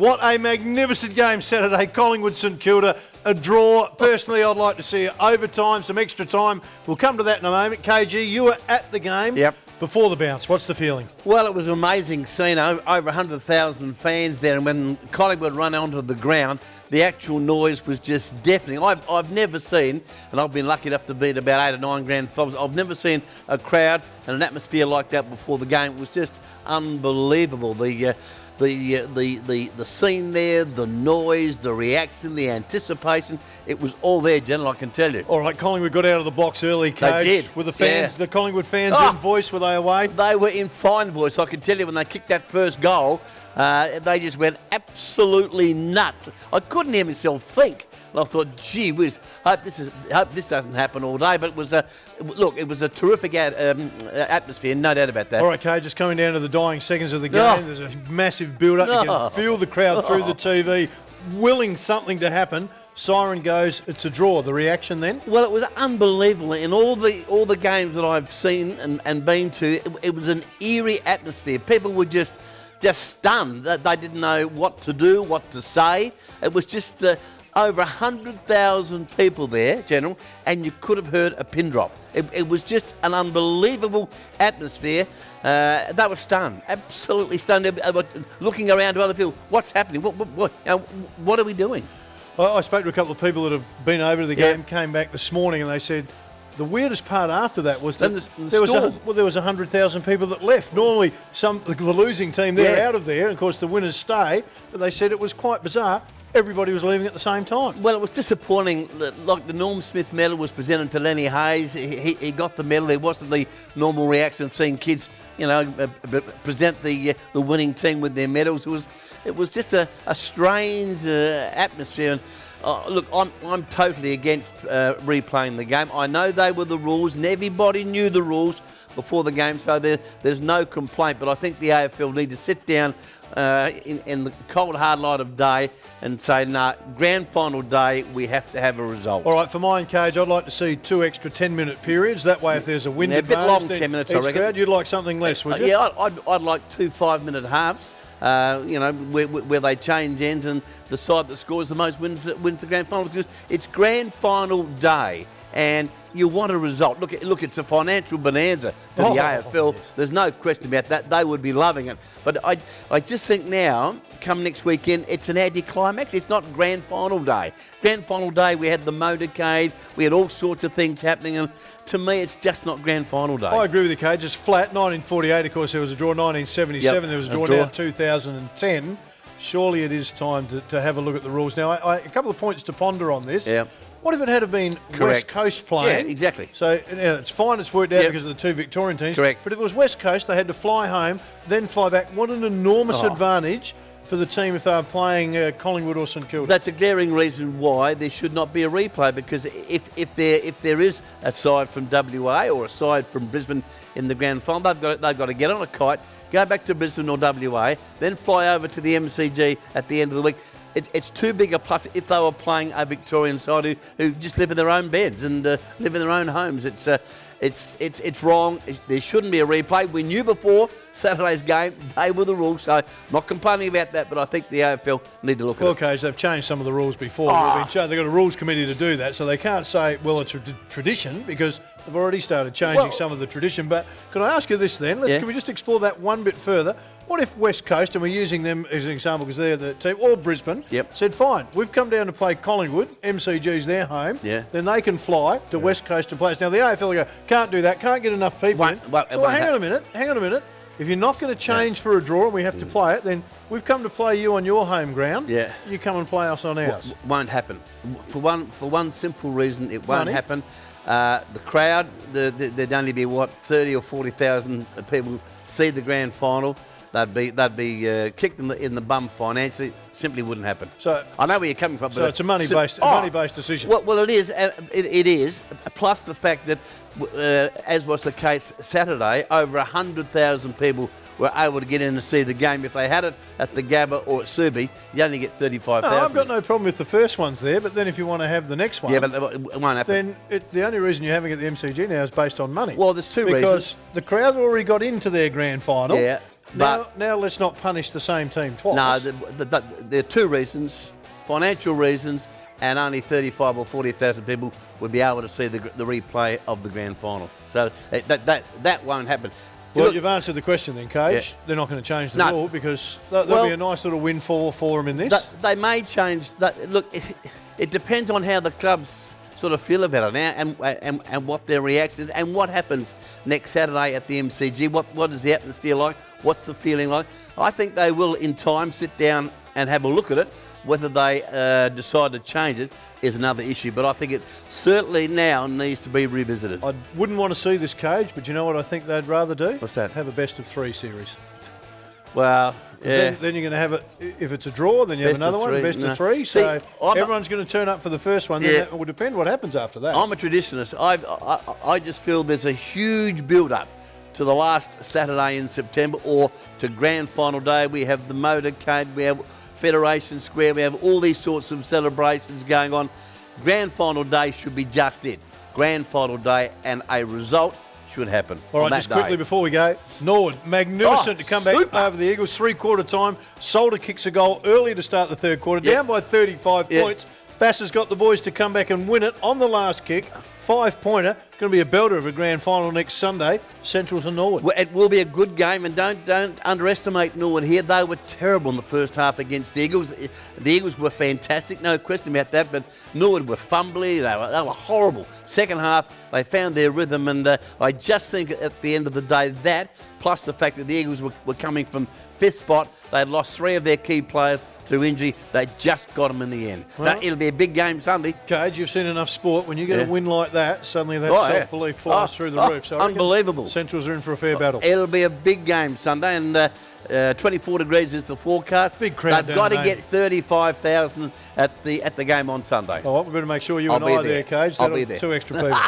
What a magnificent game Saturday. Collingwood St Kilda, a draw. Personally, I'd like to see overtime, some extra time. We'll come to that in a moment. KG, you were at the game. Yep. Before the bounce, what's the feeling? Well, it was an amazing scene. Over 100,000 fans there, and when Collingwood run onto the ground, the actual noise was just deafening. I've never seen, and I've been lucky enough to be at about 8 or 9 grand finals, I've never seen a crowd and an atmosphere like that before the game. It was just unbelievable. The scene there, the noise, the reaction, the anticipation, it was all there, General, I can tell you. All right, Collingwood got out of the box early, Coach. They did. Were the fans, the Collingwood fans in voice, were they away? They were in fine voice. I can tell you when they kicked that first goal, they just went absolutely nuts. I couldn't hear myself think. And I thought, gee whiz, hope this doesn't happen all day. But it was it was a terrific atmosphere, no doubt about that. All right, Kay, just coming down to the dying seconds of the game. There's a massive build-up. You can feel the crowd through the TV, willing something to happen. Siren goes, it's a draw. The reaction then? Well, it was unbelievable. In all the games that I've seen and been to, it was an eerie atmosphere. People were just stunned. They didn't know what to do, what to say. It was just over 100,000 people there, General, and you could have heard a pin drop. It was just an unbelievable atmosphere. They were stunned, absolutely stunned. They were looking around to other people. What's happening? What are we doing? I spoke to a couple of people that have been over to the game, came back this morning, and they said the weirdest part after that was that there was 100,000 people that left. Normally, the losing team, they're out of there, and of course the winners stay, but they said it was quite bizarre. Everybody was leaving at the same time. Well, it was disappointing. Like the Norm Smith medal was presented to Lenny Hayes. He got the medal. There wasn't the normal reaction of seeing kids, present the winning team with their medals. It was just a strange atmosphere. And look, I'm totally against replaying the game. I know they were the rules, and everybody knew the rules before the game, so there's no complaint. But I think the AFL need to sit down in the cold hard light of day and say, no, grand final day, we have to have a result. All right, for mine, Cage, I'd like to see 2 extra 10-minute periods. That way, if there's a wind advantage, a bit long, 10 minutes, I reckon. Crowd, you'd like something less, would you? Yeah, I'd like 2 5-minute halves. Where they change ends and the side that scores the most wins the grand final. Because it's grand final day, and you want a result. Look, it's a financial bonanza to the AFL. Yes. There's no question about that. They would be loving it. But I just think now, come next weekend, it's an anticlimax. It's not grand final day. Grand final day, we had the motorcade, we had all sorts of things happening, and to me, it's just not grand final day. I agree with you, Cage. It's flat. 1948, of course, there was a draw. 1977, there was a draw. Now 2010. Surely it is time to have a look at the rules. Now, a couple of points to ponder on this. Yeah. What if it had been West Coast playing? Yeah, exactly. So it's fine, it's worked out because of the 2 Victorian teams. Correct. But if it was West Coast, they had to fly home, then fly back. What an enormous advantage for the team if they were playing Collingwood or St Kilda. That's a glaring reason why there should not be a replay, because if there is a side from WA or a side from Brisbane in the grand final, they've got to get on a kite, go back to Brisbane or WA, then fly over to the MCG at the end of the week. It's too big a plus if they were playing a Victorian side who just live in their own beds and live in their own homes. It's wrong. There shouldn't be a replay. We knew before Saturday's game they were the rules, so I'm not complaining about that, but I think the AFL need to look at it. Okay, so they've changed some of the rules before. They've got a rules committee to do that, so they can't say, well, it's a tradition, because they've already started changing some of the tradition. But can I ask you this then? Can we just explore that one bit further? What if West Coast, and we're using them as an example because they're the team, or Brisbane, said, fine, we've come down to play Collingwood, MCG's their home, then they can fly to West Coast to play us. Now, the AFL go, can't do that, can't get enough people in. So hang on a minute. If you're not going to change for a draw and we have to play it, then we've come to play you on your home ground. Yeah. You come and play us on ours. Won't happen. For one simple reason, it won't happen. The crowd, there'd only be 30 or 40,000 people see the grand final. They'd be kicked in the bum financially. Simply wouldn't happen. So I know where you're coming from. So it's a money-based decision. Well, it is. It is. Plus the fact that, as was the case Saturday, over 100,000 people were able to get in and see the game. If they had it at the Gabba or at Subi, you only get 35,000. I've got no problem with the first ones there, but then if you want to have the next one, but it won't happen. Then the only reason you're having it at the MCG now is based on money. Well, there's two reasons. Because the crowd already got into their grand final. Yeah. Now let's not punish the same team twice. No, there are two reasons: financial reasons, and only 35 or 40,000 people would be able to see the replay of the grand final. So that won't happen. Well, Look, you've answered the question then, Cage. Yeah. They're not going to change the rule because there'll be a nice little windfall for them in this. They may change that. Look, it depends on how the clubs sort of feel about it now, and what their reaction is, and what happens next Saturday at the MCG. What is the atmosphere like? What's the feeling like? I think they will, in time, sit down and have a look at it. Whether they decide to change it is another issue, but I think it certainly now needs to be revisited. I wouldn't want to see this, Cage, but you know what I think they'd rather do? What's that? Have a best-of-3 series. Well, yeah. Then you're going to have it, if it's a draw, then you have Best of another one, three, best no. of 3. See, So everyone's going to turn up for the first one, then that will depend what happens after that. I'm a traditionalist. I just feel there's a huge build-up to the last Saturday in September, or to grand final day. We have the motorcade, we have Federation Square, we have all these sorts of celebrations going on. Grand final day should be just it. Grand final day, and a result should happen. All right, on that just quickly day. before we go, Norwood, magnificent to come super. back over the Eagles, 3-quarter time. Solder kicks a goal early to start the third quarter, down by 35 points. Bass has got the boys to come back and win it on the last kick. 5-pointer. Going to be a belter of a grand final next Sunday. Central to Norwood. Well, it will be a good game, and don't underestimate Norwood here. They were terrible in the first half against the Eagles. The Eagles were fantastic, no question about that, but Norwood were fumbly. They were horrible. Second half, they found their rhythm, and I just think at the end of the day, that, plus the fact that the Eagles were coming from fifth spot, they'd lost 3 of their key players through injury. They just got them in the end. Well, It'll be a big game Sunday. Cage, you've seen enough sport. When you get a win like that, suddenly that self-belief flies through the roof. So I reckon unbelievable. Centrals are in for a fair battle. It'll be a big game Sunday, and 24 degrees is the forecast. Big crowd. They've got to get 35,000 at the game on Sunday. All right, we better make sure you and I are there, Cage. I'll be there. 2 extra people.